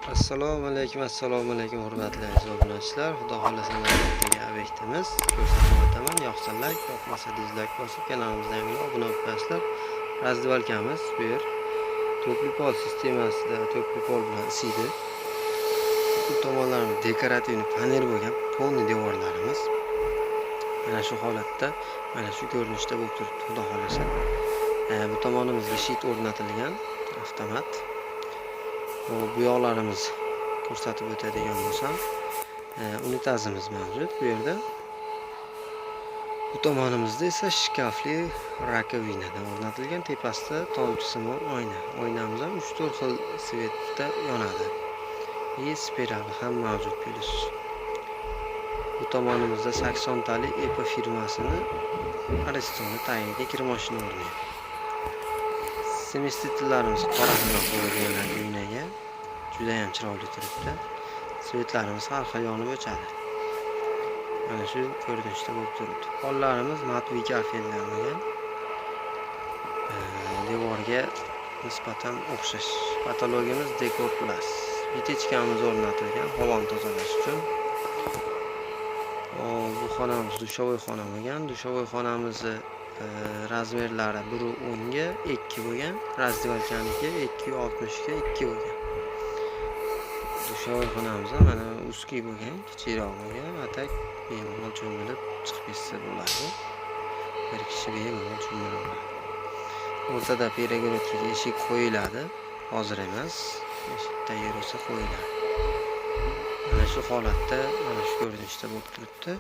Assalomu alaykum, hurmatli aziz obunachilar. Xudo xolasa navbatdagi obyektimiz ko'rsatib o'taman. Yoqsa like, yoqmasa dislike bosib kanalimizga yangi obuna bo'lib qo'yasizlar. Razdivalkamiz bu yer to'pli pol sistemasida to'pli pol bilan isiydi. Bu tomonlarimiz dekorativ panel bo'lgan polni devorlarimiz. Mana shu holatda, mana shu ko'rinishda bo'lib turibdi, xudo xolasa. Bu tomonimizga shit o'rnatilgan avtomat. Bu yoqlarimiz ko'rsatib o'tadigan bo'lsam, unitazimiz mavjud bu yerda. Bu tomonimizda esa shkafli rakovinadan o'rnatilgan, tepasida tomchisimon oyna. Oynamiz ham 3-4 xil svetda yonadi. Spirali ham mavjud plus. Bu tomonimizda saksontali Epo firmasini Aristoni tagiga kir mashina o'rnagan. Semestitlarimiz qora rang qo'yilgan uynaga juda ham chiroyli turibdi. Svetlarimiz har xil yonib o'chadi. Mana shu ko'rinishda bo'lib turibdi. Pollarimiz matviy kafellangan. Devorga nisbatan o'xshash. Patologiyamiz Dekor Plus. Vitechkamiz o'rnatilgan havoni tozalash uchun. Bu xonamiz dushovoy xona bo'lgan. Dushovoy xonamizni razmerlari 1.10 ga 2 bo'lgan, razdivalkaniki 2.60 ga 2 bo'lgan. Dushovoy xonamiz mana узкий bo'lgan, kichikroq bo'lgan. Atak bemalol cho'milib chiqib ketsa bo'ladi. Bir kishi bemalol cho'milib oladi. O'rtada перегородкаga eshik qo'yiladi. Hozir emas, eshik tayyor bo'lsa qo'yiladi. Mana shu holatda, mana shu ko'rinishda bo'lib turibdi.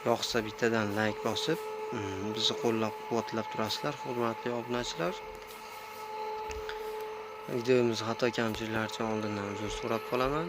Yoqsa bittadan like bosib, bizni qo'llab-quvvatlab turasizlar, hurmatli obunachilar. Videomiz xato kamchiliklar uchun oldindan uzr so'rab qolaman.